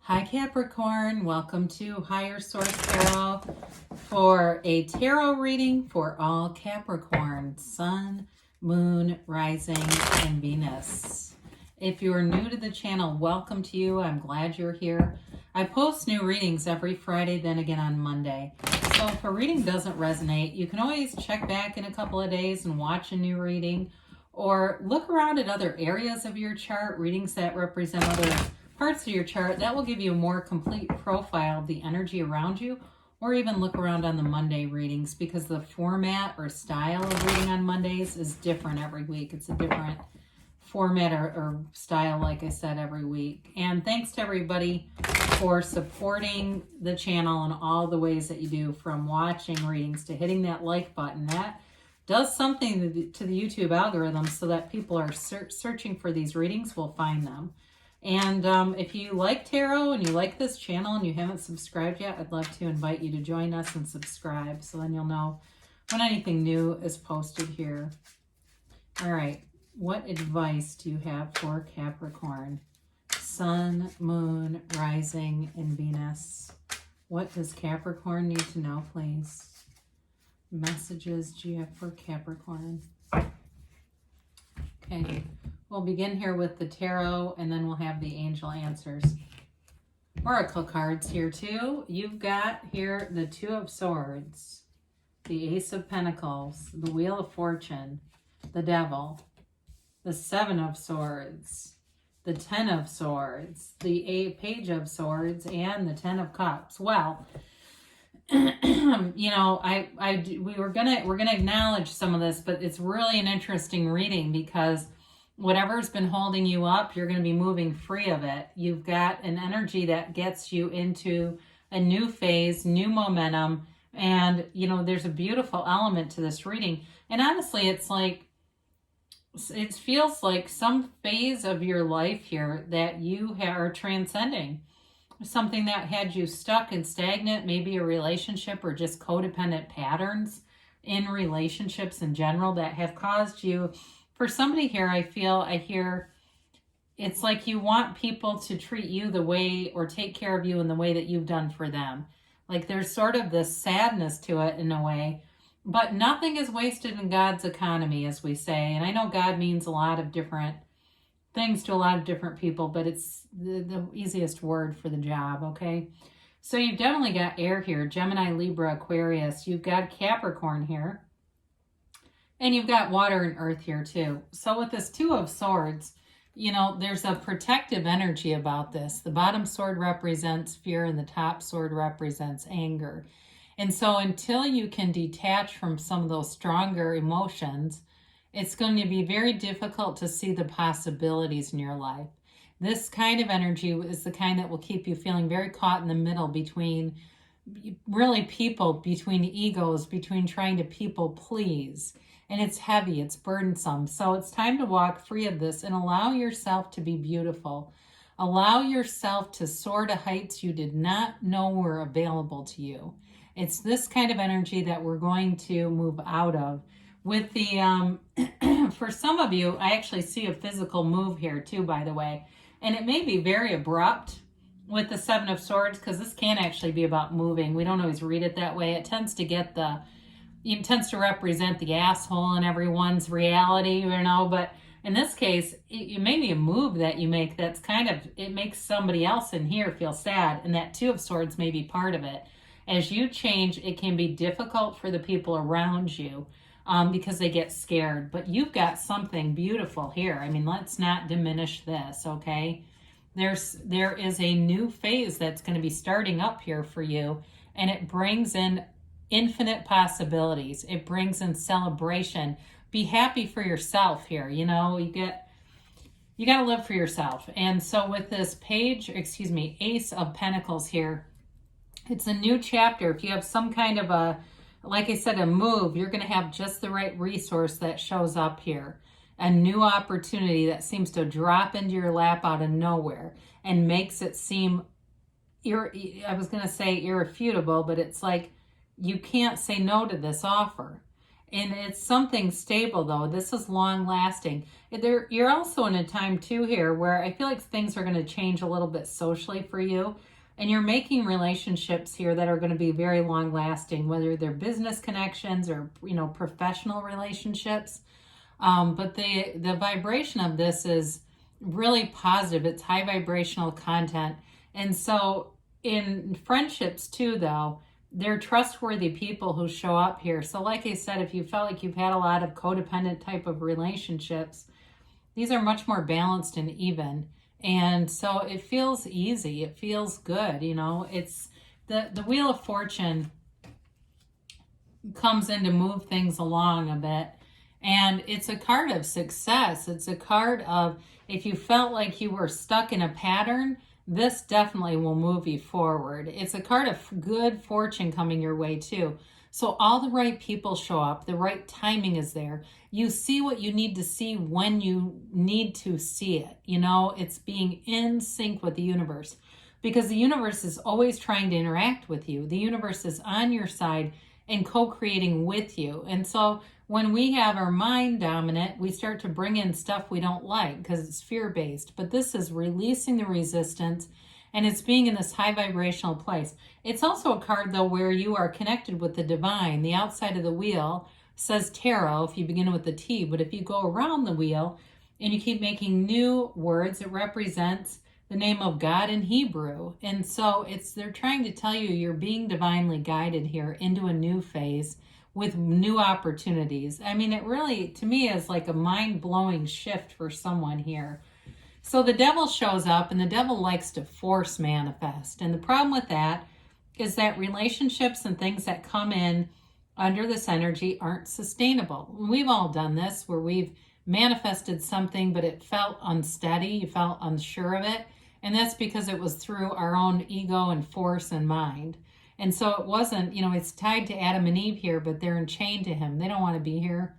Hi Capricorn, welcome to Higher Source Tarot for a tarot reading for all Capricorn, Sun, Moon, Rising, and Venus. If you're new to the channel, welcome to you. I'm glad you're here. I post new readings every Friday, then again on Monday. So if a reading doesn't resonate, you can always check back in a couple of days and watch a new reading, or look around at other areas of your chart, readings that represent other parts of your chart. That will give you a more complete profile of the energy around you, or even look around on the Monday readings, because the format or style of reading on Mondays is different every week. It's a different format or style, like I said, every week. And thanks to everybody for supporting the channel in all the ways that you do, from watching readings to hitting that like button. That does something to the YouTube algorithm so that people are searching for these readings will find them. And if you like tarot and you like this channel and you haven't subscribed yet, I'd love to invite you to join us and subscribe, so then you'll know when anything new is posted here. All right, what advice do you have for Capricorn? Sun, Moon, Rising, and Venus. What does Capricorn need to know, please? Messages do you have for Capricorn? Okay. We'll begin here with the tarot, and then we'll have the angel answers. Oracle cards here too. You've got here the Two of Swords, the Ace of Pentacles, the Wheel of Fortune, the Devil, the Seven of Swords, the Ten of Swords, the Page of Swords, and the Ten of Cups. Well, you know, we're gonna acknowledge some of this, but it's really an interesting reading, because whatever's been holding you up, you're going to be moving free of it. You've got an energy that gets you into a new phase, new momentum, and, you know, there's a beautiful element to this reading. And honestly, it's like, it feels like some phase of your life here that you are transcending. Something that had you stuck and stagnant, maybe a relationship or just codependent patterns in relationships in general that have caused you. For somebody here, I hear it's like you want people to treat you the way, or take care of you in the way that you've done for them. Like there's sort of this sadness to it in a way, but nothing is wasted in God's economy, as we say. And I know God means a lot of different things to a lot of different people, but it's the easiest word for the job, okay? So you've definitely got air here, Gemini, Libra, Aquarius. You've got Capricorn here. And you've got water and earth here too. So with this Two of Swords, you know, there's a protective energy about this. The bottom sword represents fear and the top sword represents anger. And so until you can detach from some of those stronger emotions, it's going to be very difficult to see the possibilities in your life. This kind of energy is the kind that will keep you feeling very caught in the middle between really people, between egos, between trying to people please. And it's heavy, it's burdensome. So it's time to walk free of this and allow yourself to be beautiful. Allow yourself to soar to heights you did not know were available to you. It's this kind of energy that we're going to move out of. With the, for some of you, I actually see a physical move here too, by the way. And it may be very abrupt with the Seven of Swords, because this can actually be about moving. We don't always read it that way. It tends to represent the asshole in everyone's reality, you know, but in this case, it may be a move that you make that's kind of, it makes somebody else in here feel sad, and that Two of Swords may be part of it. As you change, it can be difficult for the people around you because they get scared, but you've got something beautiful here. I mean, let's not diminish this, okay? There is a new phase that's going to be starting up here for you, and it brings in infinite possibilities. It brings in celebration. Be happy for yourself here. You know, you got to live for yourself. And so with this Ace of Pentacles here, it's a new chapter. If you have some kind of a, like I said, a move, you're going to have just the right resource that shows up here. A new opportunity that seems to drop into your lap out of nowhere and makes it seem, I was going to say irrefutable, but it's like, you can't say no to this offer. And it's something stable, though. This is long lasting. You're also in a time, too, here where I feel like things are going to change a little bit socially for you. And you're making relationships here that are going to be very long lasting, whether they're business connections or, professional relationships. But the vibration of this is really positive. It's high vibrational content. And so in friendships, too, though, they're trustworthy people who show up here. So like I said, if you felt like you've had a lot of codependent type of relationships, these are much more balanced and even. And so it feels easy. It feels good. It's the Wheel of Fortune comes in to move things along a bit. And it's a card of success. It's a card of, if you felt like you were stuck in a pattern, this definitely will move you forward. It's a card of good fortune coming your way too. So all the right people show up. The right timing is there. You see what you need to see when you need to see it. It's being in sync with the universe, because the universe is always trying to interact with you. The universe is on your side and co-creating with you. And so when we have our mind dominant, we start to bring in stuff we don't like because it's fear-based. But this is releasing the resistance, and it's being in this high vibrational place. It's also a card, though, where you are connected with the divine. The outside of the wheel says tarot if you begin with the T, but if you go around the wheel and you keep making new words, it represents the name of God in Hebrew. And so they're trying to tell you you're being divinely guided here into a new phase with new opportunities. I mean, it really, to me, is like a mind-blowing shift for someone here. So the devil shows up, and the devil likes to force manifest. And the problem with that is that relationships and things that come in under this energy aren't sustainable. We've all done this, where we've manifested something, but it felt unsteady. You felt unsure of it. And that's because it was through our own ego and force and mind. And so it wasn't, it's tied to Adam and Eve here, but they're chained to him. They don't want to be here.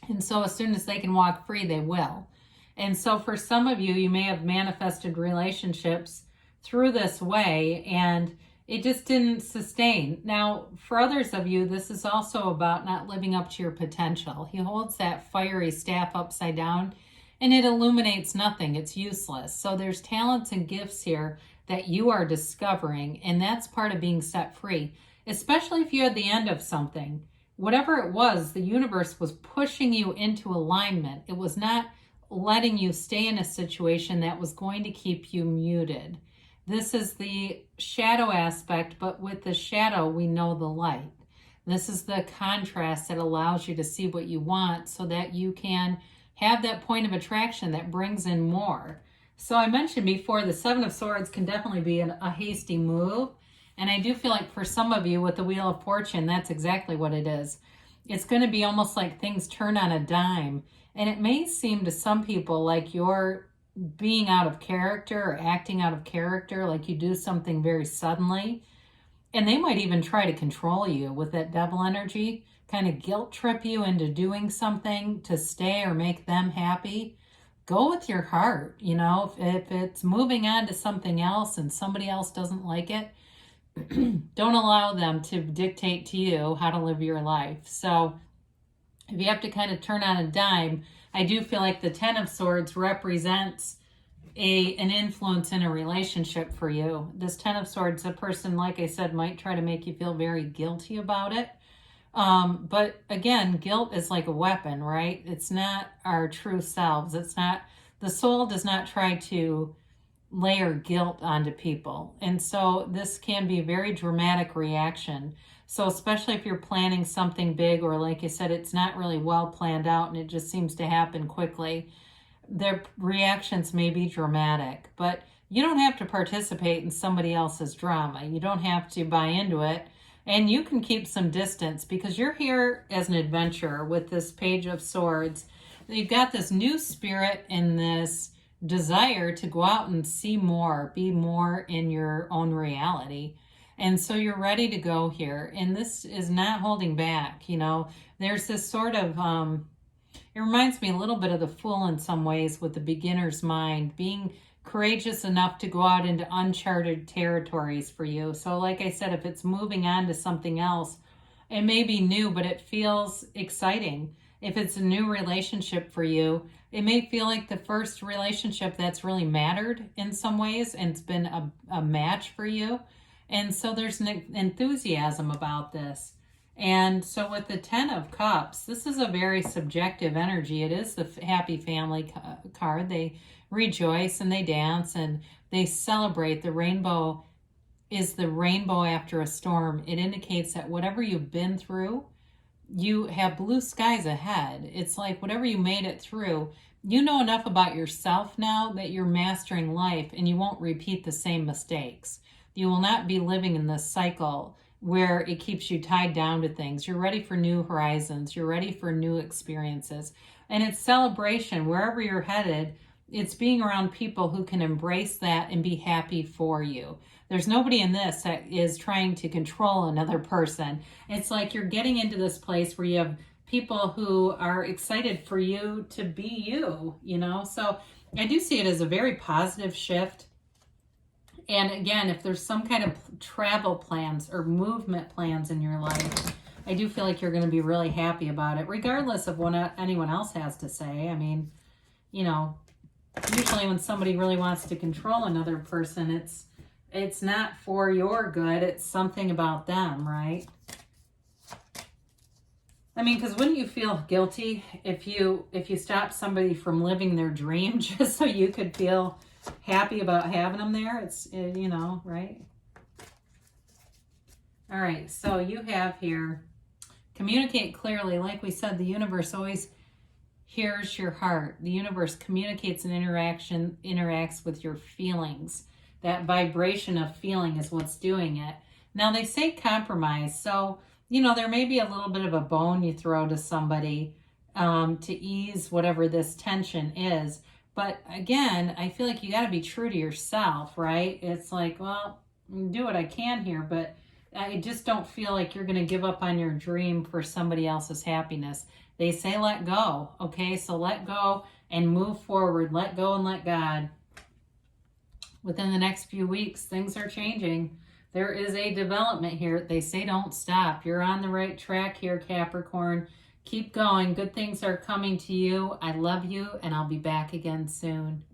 And so as soon as they can walk free, they will. And so for some of you, you may have manifested relationships through this way, and it just didn't sustain. Now, for others of you, this is also about not living up to your potential. He holds that fiery staff upside down, and it illuminates nothing. It's useless. So there's talents and gifts here that you are discovering, and that's part of being set free, especially if you're at the end of something. Whatever it was, the universe was pushing you into alignment. It was not letting you stay in a situation that was going to keep you muted. This is the shadow aspect, but with the shadow, we know the light. This is the contrast that allows you to see what you want so that you can have that point of attraction that brings in more. So I mentioned before, the Seven of Swords can definitely be a hasty move. And I do feel like for some of you with the Wheel of Fortune, that's exactly what it is. It's going to be almost like things turn on a dime. And it may seem to some people like you're being out of character or acting out of character, like you do something very suddenly. And they might even try to control you with that devil energy, kind of guilt trip you into doing something to stay or make them happy. Go with your heart. If it's moving on to something else and somebody else doesn't like it, don't allow them to dictate to you how to live your life. So if you have to kind of turn on a dime, I do feel like the Ten of Swords represents an influence in a relationship for you. This Ten of Swords, a person, like I said, might try to make you feel very guilty about it. But again, guilt is like a weapon, right? It's not our true selves. The soul does not try to layer guilt onto people. And so this can be a very dramatic reaction. So especially if you're planning something big, or like I said, it's not really well planned out and it just seems to happen quickly, their reactions may be dramatic, but you don't have to participate in somebody else's drama. You don't have to buy into it. And you can keep some distance because you're here as an adventurer with this Page of Swords. You've got this new spirit and this desire to go out and see more, be more in your own reality. And so you're ready to go here. And this is not holding back. There's this sort of, it reminds me a little bit of the Fool in some ways with the beginner's mind, being courageous enough to go out into uncharted territories for you. So like I said, if it's moving on to something else, It may be new, but it feels exciting. If it's a new relationship for you, it may feel like the first relationship that's really mattered in some ways and it's been a match for you. And so there's an enthusiasm about this. And so with the 10 of Cups, this is a very subjective energy. It is the happy family card. They rejoice and they dance and they celebrate. The rainbow is the rainbow after a storm. It indicates that whatever you've been through, you have blue skies ahead. It's like whatever you made it through, you know enough about yourself now that you're mastering life and you won't repeat the same mistakes. You will not be living in this cycle where it keeps you tied down to things. You're ready for new horizons. You're ready for new experiences. And it's celebration. Wherever you're headed, it's being around people who can embrace that and be happy for you. There's nobody in this that is trying to control another person. It's like you're getting into this place where you have people who are excited for you to be you, you know? So I do see it as a very positive shift. And again, if there's some kind of travel plans or movement plans in your life, I do feel like you're going to be really happy about it, regardless of what anyone else has to say. I mean, you know, usually when somebody really wants to control another person, it's not for your good. It's something about them, right? I mean, because wouldn't you feel guilty if you stopped somebody from living their dream just so you could feel happy about having them there? It's, you know, right? All right, so you have here, communicate clearly. Like we said, the universe always hears your heart. The universe communicates and interacts with your feelings. That vibration of feeling is what's doing it. Now, they say compromise. So, you know, there may be a little bit of a bone you throw to somebody to ease whatever this tension is. But again, I feel like you got to be true to yourself, right? It's like, well, do what I can here, but I just don't feel like you're going to give up on your dream for somebody else's happiness. They say let go, okay? So let go and move forward. Let go and let God. Within the next few weeks, things are changing. There is a development here. They say don't stop. You're on the right track here, Capricorn. Keep going. Good things are coming to you. I love you, and I'll be back again soon.